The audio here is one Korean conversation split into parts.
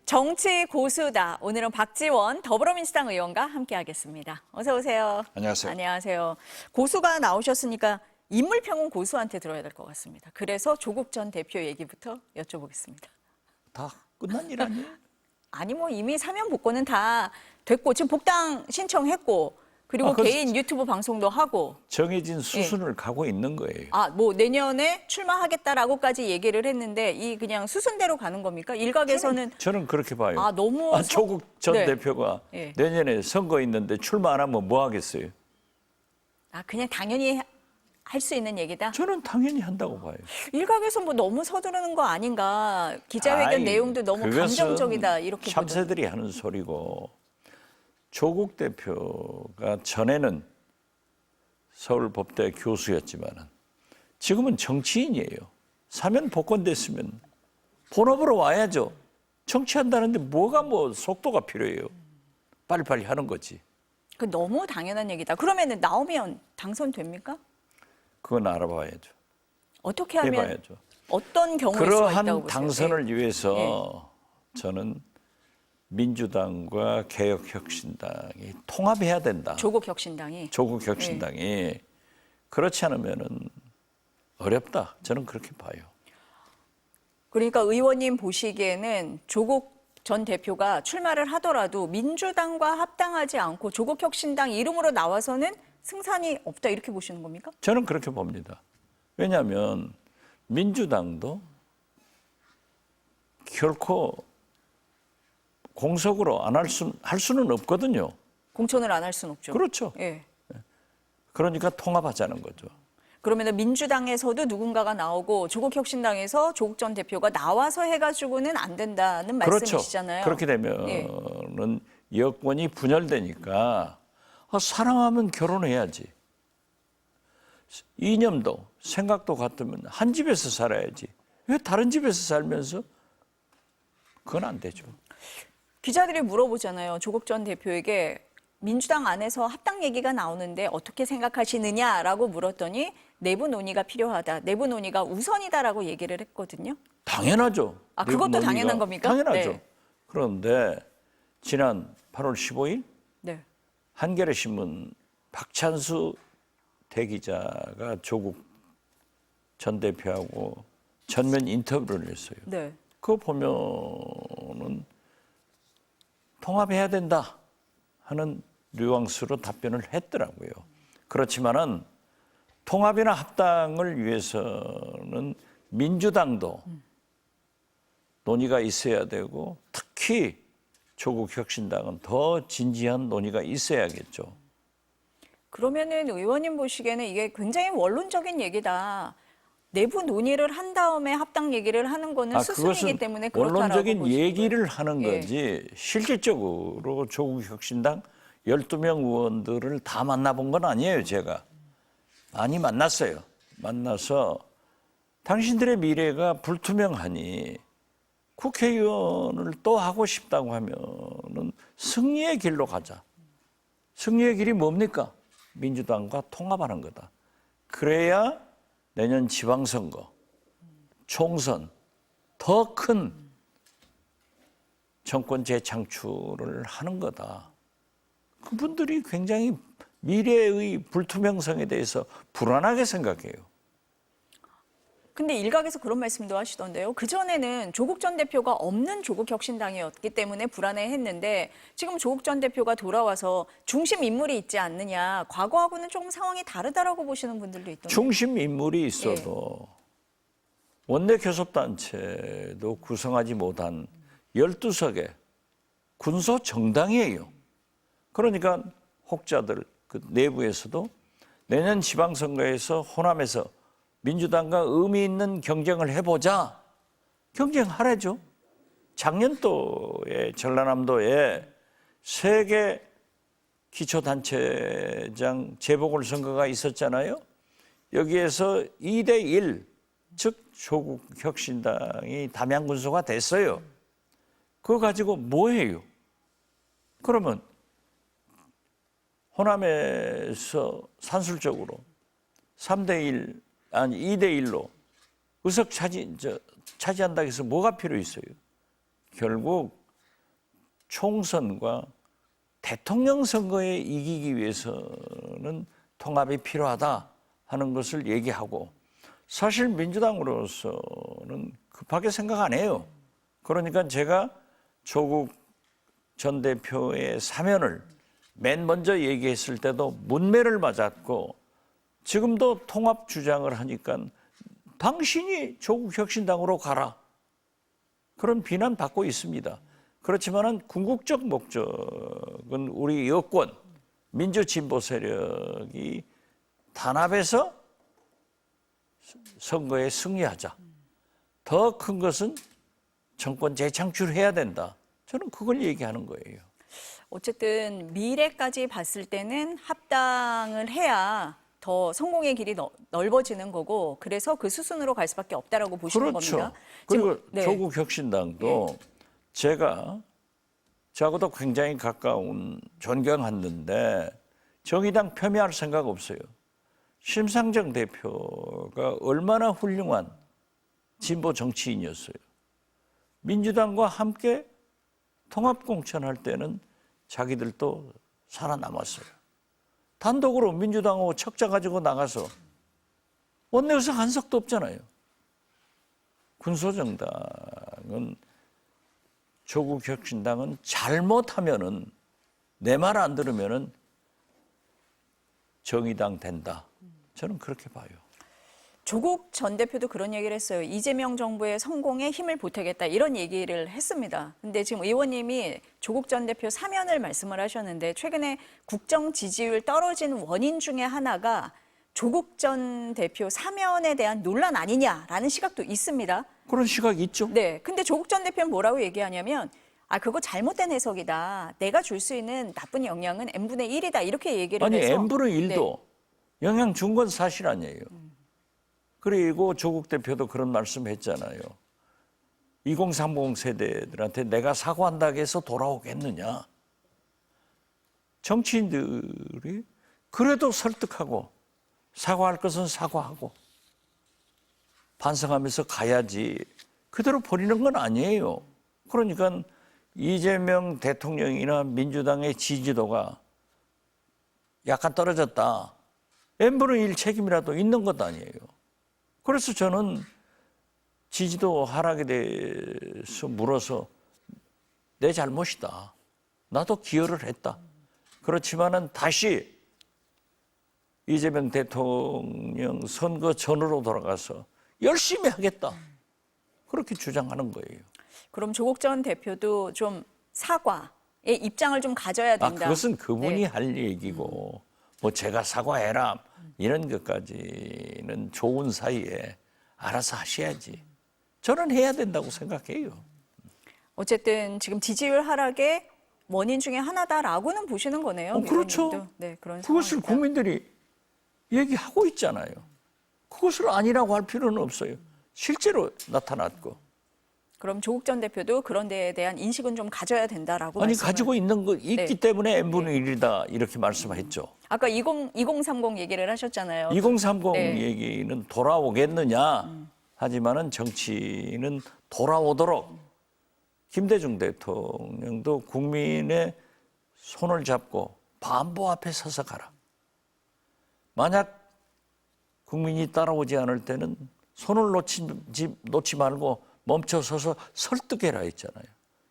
정치 고수다. 오늘은 박지원 더불어민주당 의원과 함께하겠습니다. 어서 오세요. 안녕하세요. 안녕하세요. 고수가 나오셨으니까 인물평은 고수한테 들어야 될 것 같습니다. 그래서 조국 전 대표 얘기부터 여쭤보겠습니다. 다 끝난 일 아니에요? 아니 뭐 이미 사면 복권은 다 됐고 지금 복당 신청했고 그리고 개인 유튜브 방송도 하고 정해진 수순을 가고 있는 거예요. 뭐 내년에 출마하겠다라고까지 얘기를 했는데 이 그냥 수순대로 가는 겁니까? 일각에서는 저는 그렇게 봐요. 너무 조국 전 네. 대표가 네. 내년에 선거 있는데 출마 안 하면 뭐 하겠어요? 그냥 당연히 할 수 있는 얘기다. 저는 당연히 한다고 봐요. 일각에서 뭐 너무 서두르는 거 아닌가? 기자회견 내용도 너무 감정적이다 이렇게 참새들이 하는 소리고 조국 대표가 전에는 서울법대 교수였지만 지금은 정치인이에요. 사면 복권됐으면 본업으로 와야죠. 정치한다는데 뭐가 속도가 필요해요. 빨리빨리 하는 거지. 그 너무 당연한 얘기다. 그러면은 나오면 당선됩니까? 그건 알아봐야죠. 어떻게 하면 해봐야죠. 어떤 경우일 수가 있다고 그러한 보세요? 당선을 네. 위해서 저는 민주당과 개혁혁신당이 통합해야 된다. 조국 혁신당이. 조국 혁신당이 그렇지 않으면은 어렵다. 저는 그렇게 봐요. 그러니까 의원님 보시기에는 조국 전 대표가 출마를 하더라도 민주당과 합당하지 않고 조국 혁신당 이름으로 나와서는 승산이 없다 이렇게 보시는 겁니까? 저는 그렇게 봅니다. 왜냐하면 민주당도 결코 공석으로 안 할 수는 없거든요. 공천을 안 할 수는 없죠. 그렇죠. 예. 그러니까 통합하자는 거죠. 그러면 민주당에서도 누군가가 나오고 조국 혁신당에서 조국 전 대표가 나와서 해가지고는 안 된다는 말씀이시잖아요. 그렇게 되면은 여권이 분열되니까 사랑하면 결혼해야지. 이념도 생각도 같으면 한 집에서 살아야지. 왜 다른 집에서 살면서? 그건 안 되죠. 기자들이 물어보잖아요. 조국 전 대표에게 민주당 안에서 합당 얘기가 나오는데 어떻게 생각하시느냐라고 물었더니 내부 논의가 필요하다. 내부 논의가 우선이다라고 얘기를 했거든요. 당연하죠. 그것도 당연한 겁니까? 당연하죠. 네. 그런데 지난 8월 15일 네. 한겨레 신문 박찬수 대기자가 조국 전 대표하고 전면 인터뷰를 했어요. 네. 그거 보면은 통합해야 된다 하는 뉘앙스로 답변을 했더라고요. 그렇지만은 통합이나 합당을 위해서는 민주당도 논의가 있어야 되고 특히 조국 혁신당은 더 진지한 논의가 있어야겠죠. 그러면은 의원님 보시기에는 이게 굉장히 원론적인 얘기다. 내부 논의를 한 다음에 합당 얘기를 하는 거는 수순이기 때문에 그렇다라고 원론적인 보시고요. 얘기를 하는 거지 실질적으로 조국 혁신당 12명 의원들을 다 만나본 건 아니에요. 제가 많이 만났어요. 만나서 당신들의 미래가 불투명하니 국회의원을 또 하고 싶다고 하면은 승리의 길로 가자. 승리의 길이 뭡니까? 민주당과 통합하는 거다. 그래야 내년 지방선거, 총선, 더 큰 정권 재창출을 하는 거다. 그분들이 굉장히 미래의 불투명성에 대해서 불안하게 생각해요. 근데 일각에서 그런 말씀도 하시던데요. 그전에는 조국 전 대표가 없는 조국 혁신당이었기 때문에 불안해했는데 지금 조국 전 대표가 돌아와서 중심 인물이 있지 않느냐. 과거하고는 조금 상황이 다르다라고 보시는 분들도 있던데. 중심 인물이 있어도 원내 교섭단체도 구성하지 못한 12석의 군소 정당이에요. 그러니까 혹자들 그 내부에서도 내년 지방선거에서 호남에서 민주당과 의미 있는 경쟁을 해보자. 경쟁하래죠. 작년도에 전라남도에 3개 기초단체장 재보궐선거가 있었잖아요. 여기에서 2대1, 즉 조국 혁신당이 담양군소가 됐어요. 그거 가지고 뭐 해요? 그러면 호남에서 산술적으로 3대1, 아니 2대1로 의석 차지한다고 해서 뭐가 필요 있어요? 결국 총선과 대통령 선거에 이기기 위해서는 통합이 필요하다 하는 것을 얘기하고 사실 민주당으로서는 급하게 생각 안 해요. 그러니까 제가 조국 전 대표의 사면을 맨 먼저 얘기했을 때도 문매를 맞았고 지금도 통합 주장을 하니까 당신이 조국 혁신당으로 가라. 그런 비난받고 있습니다. 그렇지만은 궁극적 목적은 우리 여권, 민주진보 세력이 단합해서 선거에 승리하자. 더 큰 것은 정권 재창출해야 된다. 저는 그걸 얘기하는 거예요. 어쨌든 미래까지 봤을 때는 합당을 해야 더 성공의 길이 넓어지는 거고 그래서 그 수순으로 갈 수밖에 없다라고 보시는 그렇죠. 겁니다. 그리고 네. 조국 혁신당도 저하고도 굉장히 가까운 존경하는데 정의당 폄훼할 생각 없어요. 심상정 대표가 얼마나 훌륭한 진보 정치인이었어요. 민주당과 함께 통합공천할 때는 자기들도 살아남았어요. 단독으로 민주당하고 척자 가지고 나가서 원내의석 한 석도 없잖아요. 군소정당은 조국 혁신당은 잘못하면은 내 말 안 들으면은 정의당 된다. 저는 그렇게 봐요. 조국 전 대표도 그런 얘기를 했어요. 이재명 정부의 성공에 힘을 보태겠다 이런 얘기를 했습니다. 근데 지금 의원님이 조국 전 대표 사면을 말씀을 하셨는데 최근에 국정 지지율 떨어진 원인 중에 하나가 조국 전 대표 사면에 대한 논란 아니냐라는 시각도 있습니다. 그런 시각이 있죠. 네. 근데 조국 전 대표는 뭐라고 얘기하냐면 그거 잘못된 해석이다. 내가 줄 수 있는 나쁜 영향은 n분의 1이다. 이렇게 얘기를 아니 해서 n분의 1도 네. 영향 준 건 사실 아니에요. 그리고 조국 대표도 그런 말씀했잖아요. 2030 세대들한테 내가 사과한다고 해서 돌아오겠느냐. 정치인들이 그래도 설득하고 사과할 것은 사과하고 반성하면서 가야지 그대로 버리는 건 아니에요. 그러니까 이재명 대통령이나 민주당의 지지도가 약간 떨어졌다. n분의 1 책임이라도 있는 것 아니에요. 그래서 저는 지지도 하락에 대해서 물어서 내 잘못이다. 나도 기여를 했다. 그렇지만은 다시 이재명 대통령 선거 전으로 돌아가서 열심히 하겠다. 그렇게 주장하는 거예요. 그럼 조국 전 대표도 좀 사과의 입장을 좀 가져야 된다. 그것은 그분이 네. 할 얘기고 뭐 제가 사과해라 이런 것까지는 좋은 사이에 알아서 하셔야지. 저는 해야 된다고 생각해요. 어쨌든 지금 지지율 하락의 원인 중에 하나다라고는 보시는 거네요. 그렇죠. 의원님도. 네, 그런 그것을 상황이다. 국민들이 얘기하고 있잖아요. 그것을 아니라고 할 필요는 없어요. 실제로 나타났고. 그럼 조국 전 대표도 그런 데에 대한 인식은 좀 가져야 된다라고 아니 말씀을. 가지고 있는 거 있기 네. 때문에 n분의 1이다 이렇게 말씀했죠. 아까 2030 얘기를 하셨잖아요. 2030 네. 얘기는 돌아오겠느냐 하지만은 정치는 돌아오도록 김대중 대통령도 국민의 손을 잡고 반보 앞에 서서 가라. 만약 국민이 따라오지 않을 때는 손을 놓지 말고 멈춰서서 설득해라 했잖아요.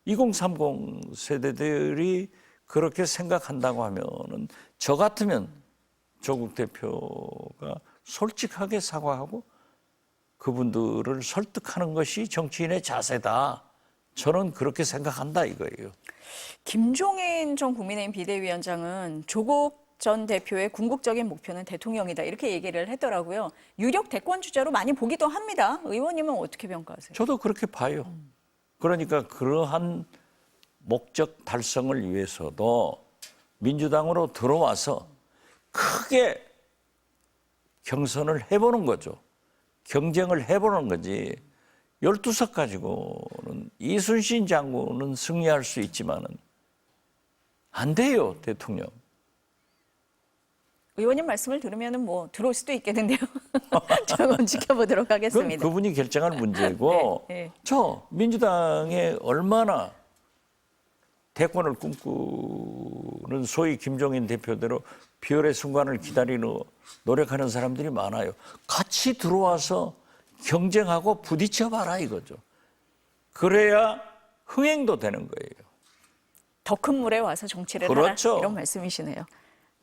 2030 세대들이 그렇게 생각한다고 하면은 저 같으면 조국 대표가 솔직하게 사과하고 그분들을 설득하는 것이 정치인의 자세다. 저는 그렇게 생각한다 이거예요. 김종인 전 국민의힘 비대위원장은 조국 전 대표의 궁극적인 목표는 대통령이다 이렇게 얘기를 했더라고요. 유력 대권 주자로 많이 보기도 합니다. 의원님은 어떻게 평가하세요? 저도 그렇게 봐요. 그러니까 그러한 목적 달성을 위해서도 민주당으로 들어와서 크게 경선을 해보는 거죠. 경쟁을 해보는 거지. 12석 가지고는 이순신 장군은 승리할 수 있지만은 안 돼요, 대통령. 의원님 말씀을 들으면 뭐 들어올 수도 있겠는데요. 조금 지켜보도록 그건 하겠습니다. 그분이 결정할 문제고 네, 네. 저 민주당에 얼마나 대권을 꿈꾸는 소위 김종인 대표대로 비열의 순간을 기다리는 노력하는 사람들이 많아요. 같이 들어와서 경쟁하고 부딪혀봐라 이거죠. 그래야 흥행도 되는 거예요. 더 큰 물에 와서 정치를 그렇죠. 하라 이런 말씀이시네요.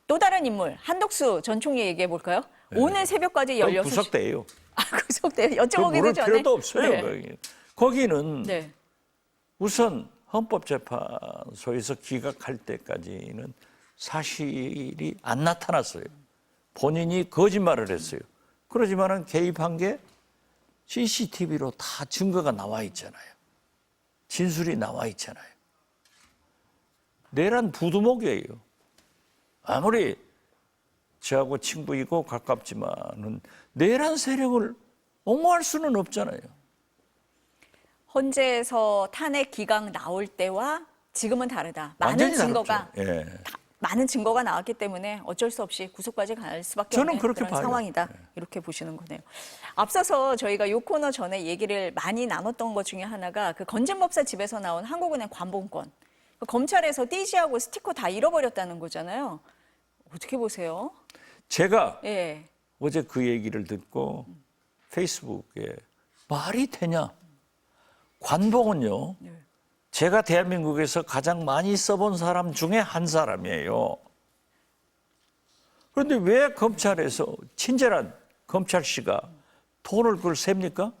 또 다른 인물 한덕수 전 총리 얘기해 볼까요? 오늘 새벽까지 그건 16시. 구속돼요. 구속돼요. 그 여쭤보기도 물을 전에. 필요도 없어요. 네. 거기는 네. 우선 헌법재판소에서 기각할 때까지는 사실이 안 나타났어요. 본인이 거짓말을 했어요. 그러지만은 개입한 게 CCTV로 다 증거가 나와 있잖아요. 진술이 나와 있잖아요. 내란 부두목이에요. 아무리 저하고 친구이고 가깝지만은 내란 세력을 옹호할 수는 없잖아요. 헌재에서 탄핵 기각 나올 때와 지금은 다르다. 완전히 다르죠. 예. 많은 증거가 나왔기 때문에 어쩔 수 없이 구속까지 갈 수밖에 저는 없는 그렇게 그런 봐요. 상황이다. 이렇게 보시는 거네요. 앞서서 저희가 이 코너 전에 얘기를 많이 나눴던 것 중에 하나가 그 건진법사 집에서 나온 한국은행 관봉권. 검찰에서 띠지하고 스티커 다 잃어버렸다는 거잖아요. 어떻게 보세요? 제가 예. 어제 그 얘기를 듣고 페이스북에 말이 되냐? 관봉은요. 제가 대한민국에서 가장 많이 써본 사람 중에 한 사람이에요. 그런데 왜 검찰에서 친절한 검찰씨가 돈을 그걸 셉니까?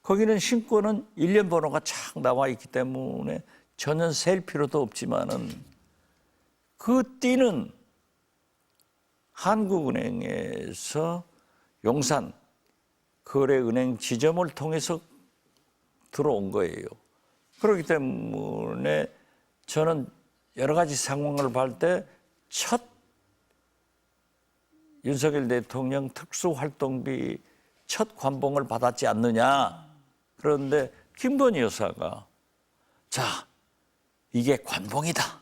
거기는 신고는 일련 번호가 착 나와 있기 때문에 전혀 셀 필요도 없지만은 그 띠는 한국은행에서 용산 거래은행 지점을 통해서 들어온 거예요. 그렇기 때문에 저는 여러 가지 상황을 볼 때 첫 윤석열 대통령 특수활동비 첫 관봉을 받았지 않느냐. 그런데 김건희 여사가 자, 이게 관봉이다.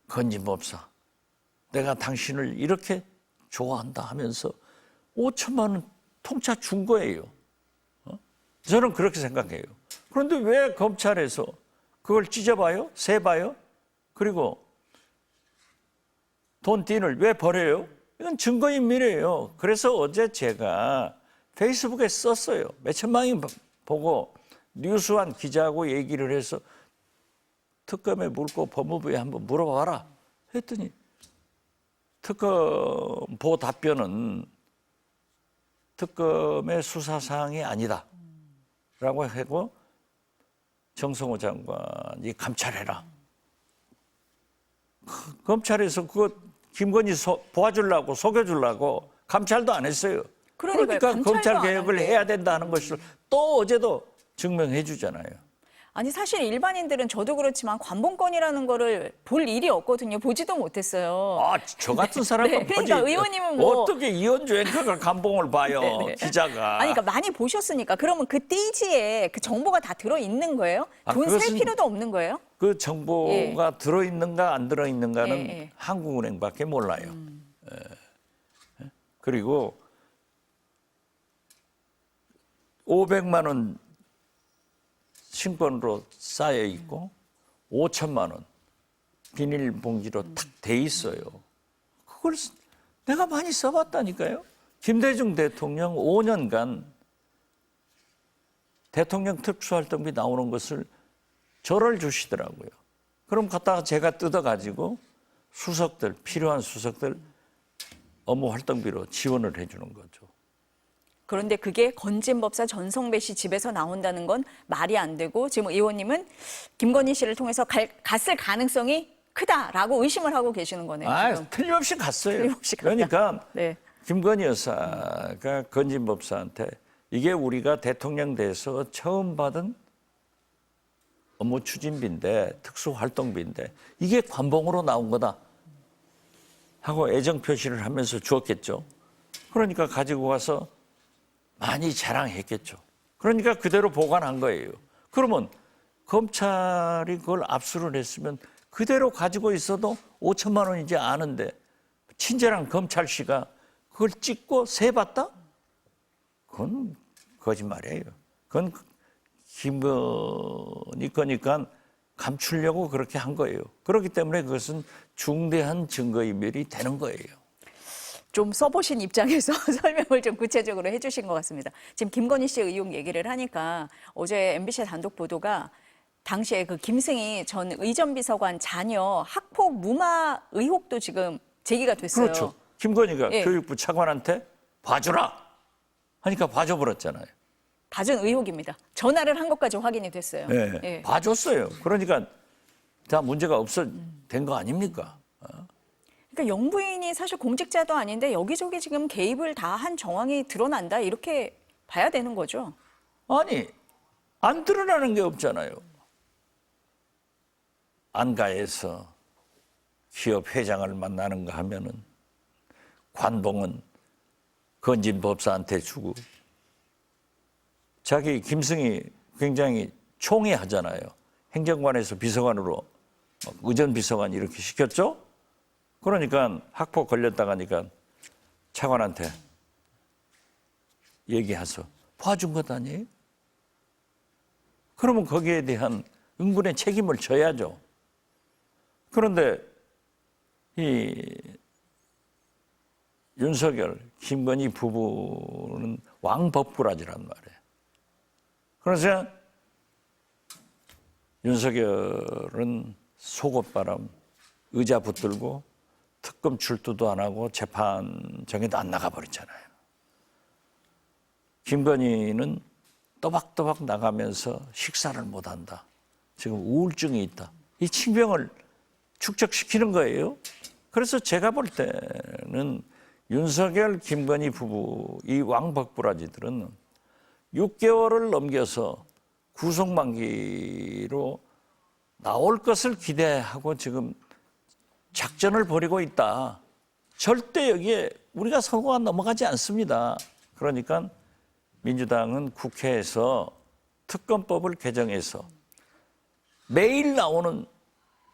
건진법사, 내가 당신을 이렇게 좋아한다 하면서 5천만 원 통짜 준 거예요. 저는 그렇게 생각해요. 그런데 왜 검찰에서 그걸 찢어봐요? 세봐요? 그리고 돈띠를 왜 버려요? 이건 증거인멸이에요. 그래서 어제 제가 페이스북에 썼어요. 몇천만이 보고 뉴스완 기자하고 얘기를 해서 특검에 묻고 법무부에 한번 물어봐라 했더니 특검보 답변은 특검의 수사사항이 아니다 라고 하고 정성호 장관이 감찰해라. 검찰에서 그거 김건희 도와주려고 속여주려고 감찰도 안 했어요. 그러니까 검찰 개혁을 해야 된다는 것을 또 어제도 증명해 주잖아요. 아니 사실 일반인들은 저도 그렇지만 관봉권이라는 거를 볼 일이 없거든요. 보지도 못했어요. 아, 저 같은 사람은 네, 그러니까 보지. 의원님은 뭐 어떻게 이현주 앵커가 감봉을 봐요, 네네. 기자가. 아니, 그러니까 많이 보셨으니까 그러면 그 띠지에 그 정보가 다 들어 있는 거예요? 돈 셀 그것은 필요도 없는 거예요? 그 정보가 들어있는가 안 들어있는가는 예. 한국은행밖에 몰라요. 예. 그리고 500만 원 신권으로 쌓여 있고 5천만 원 비닐봉지로 탁 돼 있어요. 그걸 내가 많이 써봤다니까요. 김대중 대통령 5년간 대통령 특수활동비 나오는 것을 저를 주시더라고요. 그럼 갖다가 제가 뜯어가지고 수석들, 필요한 수석들 업무 활동비로 지원을 해주는 거죠. 그런데 그게 건진법사 전성배 씨 집에서 나온다는 건 말이 안 되고 지금 의원님은 김건희 씨를 통해서 갔을 가능성이 크다라고 의심을 하고 계시는 거네요. 지금. 틀림없이 갔어요. 틀림없이 갔다. 그러니까 네. 김건희 여사가 건진법사한테 이게 우리가 대통령 돼서 처음 받은 업무 추진비인데 특수활동비인데 이게 관봉으로 나온 거다 하고 애정 표시를 하면서 주었겠죠. 그러니까 가지고 가서 많이 자랑했겠죠. 그러니까 그대로 보관한 거예요. 그러면 검찰이 그걸 압수를 했으면 그대로 가지고 있어도 5천만 원이지 않은데 친절한 검찰씨가 그걸 찍고 세봤다? 그건 거짓말이에요. 그건 김건희 거니까 감추려고 그렇게 한 거예요. 그렇기 때문에 그것은 중대한 증거인멸이 되는 거예요. 좀 써보신 입장에서 설명을 좀 구체적으로 해주신 것 같습니다. 지금 김건희 씨 의혹 얘기를 하니까 어제 MBC 단독 보도가 당시에 그 김승희 전 의전비서관 자녀 학폭 무마 의혹도 지금 제기가 됐어요. 그렇죠. 김건희가 예. 교육부 차관한테 봐주라 하니까 봐줘버렸잖아요. 봐준 의혹입니다. 전화를 한 것까지 확인이 됐어요. 네, 예. 봐줬어요. 그러니까 다 문제가 된 거 아닙니까? 그러니까 영부인이 사실 공직자도 아닌데 여기저기 지금 개입을 다 한 정황이 드러난다 이렇게 봐야 되는 거죠. 아니, 안 드러나는 게 없잖아요. 안가에서 기업 회장을 만나는가 하면은 관봉은 건진 법사한테 주고 자기 김승희 굉장히 총애하잖아요. 행정관에서 비서관으로 의전비서관 이렇게 시켰죠. 그러니까 학폭 걸렸다가 하니까 차관한테 얘기해서 봐준 것 아니에요? 그러면 거기에 대한 응분의 책임을 져야죠. 그런데 이 윤석열, 김건희 부부는 왕법꾸라지란 말이에요. 그래서 윤석열은 속옷바람, 의자 붙들고 특검 출두도 안 하고 재판정에도 안 나가버렸잖아요. 김건희는 또박또박 나가면서 식사를 못한다. 지금 우울증이 있다. 이 칭병을 축적시키는 거예요. 그래서 제가 볼 때는 윤석열, 김건희 부부 이 왕박부라지들은 6개월을 넘겨서 구속만기로 나올 것을 기대하고 지금 작전을 벌이고 있다. 절대 여기에 우리가 선거가 넘어가지 않습니다. 그러니까 민주당은 국회에서 특검법을 개정해서 매일 나오는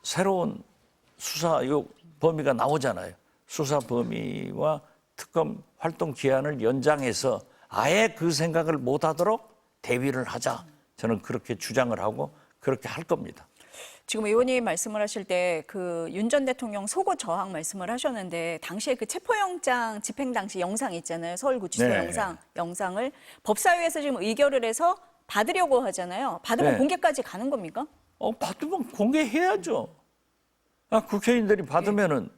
새로운 수사 범위가 나오잖아요. 수사 범위와 특검 활동 기한을 연장해서 아예 그 생각을 못하도록 대위를 하자. 저는 그렇게 주장을 하고 그렇게 할 겁니다. 지금 의원님 말씀을 하실 때 그 윤 전 대통령 속옷 저항 말씀을 하셨는데 당시에 그 체포영장 집행 당시 영상 있잖아요. 서울구치소 네. 영상을 법사위에서 지금 의결을 해서 받으려고 하잖아요. 받으면 네. 공개까지 가는 겁니까? 받으면 공개해야죠. 국회의원들이 받으면은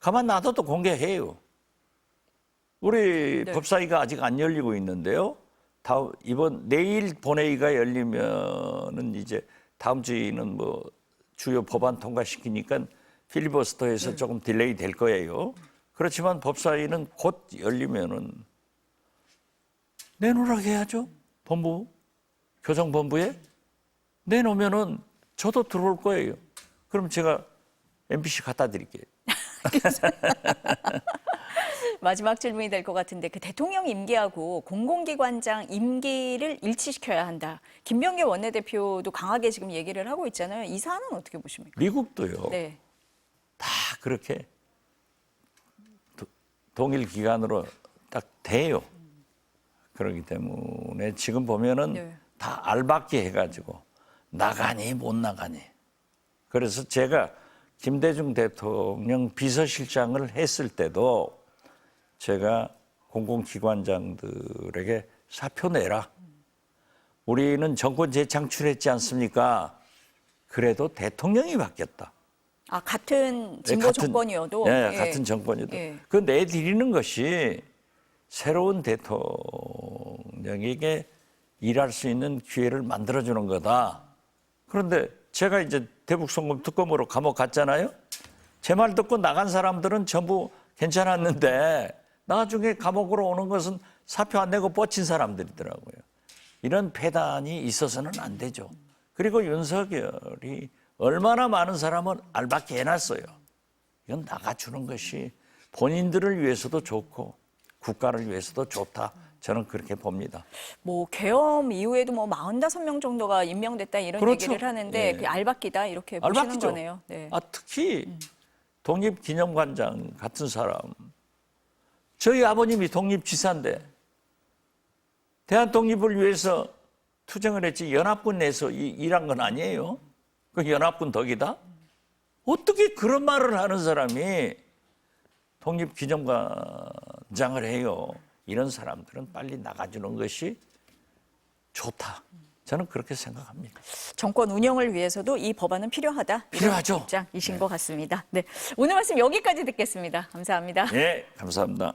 가만 놔둬도 공개해요. 우리 네. 법사위가 아직 안 열리고 있는데요. 내일 본회의가 열리면은 이제 다음 주에는 뭐 주요 법안 통과시키니까 필리버스터에서 조금 딜레이 될 거예요. 그렇지만 법사위는 곧 열리면은 내놓으라고 해야죠. 교정본부에 내놓으면은 저도 들어올 거예요. 그럼 제가 MBC 갖다 드릴게요. 마지막 질문이 될 것 같은데 그 대통령 임기하고 공공기관장 임기를 일치시켜야 한다. 김병기 원내대표도 강하게 지금 얘기를 하고 있잖아요. 이 사안은 어떻게 보십니까? 미국도요. 네. 다 그렇게 동일 기간으로 딱 돼요. 그렇기 때문에 지금 보면은 네. 다 알박기 해가지고 나가니 못 나가니. 그래서 제가 김대중 대통령 비서실장을 했을 때도 제가 공공기관장들에게 사표 내라. 우리는 정권 재창출했지 않습니까? 그래도 대통령이 바뀌었다. 같은 진보 정권이어도 같은 정권이어도 그 내드리는 것이 새로운 대통령에게 일할 수 있는 기회를 만들어주는 거다. 그런데 제가 이제 대북송금 특검으로 감옥 갔잖아요. 제 말 듣고 나간 사람들은 전부 괜찮았는데 나중에 감옥으로 오는 것은 사표 안 내고 뻗친 사람들이더라고요. 이런 폐단이 있어서는 안 되죠. 그리고 윤석열이 얼마나 많은 사람을 알박기 해놨어요. 이건 나가주는 것이 본인들을 위해서도 좋고 국가를 위해서도 좋다. 저는 그렇게 봅니다. 뭐 계엄 이후에도 뭐 45명 정도가 임명됐다 이런 그렇죠. 얘기를 하는데 그게 알박기다 이렇게 보시는 알박기죠. 거네요. 네. 특히 독립기념관장 같은 사람. 저희 아버님이 독립지사인데 대한 독립을 위해서 투쟁을 했지 연합군 내에서 일한 건 아니에요. 그 연합군 덕이다? 어떻게 그런 말을 하는 사람이 독립기념관장을 해요? 이런 사람들은 빨리 나가주는 것이 좋다. 저는 그렇게 생각합니다. 정권 운영을 위해서도 이 법안은 필요하다. 이런 필요하죠. 입장이신 것 같습니다. 네, 오늘 말씀 여기까지 듣겠습니다. 감사합니다. 네, 감사합니다.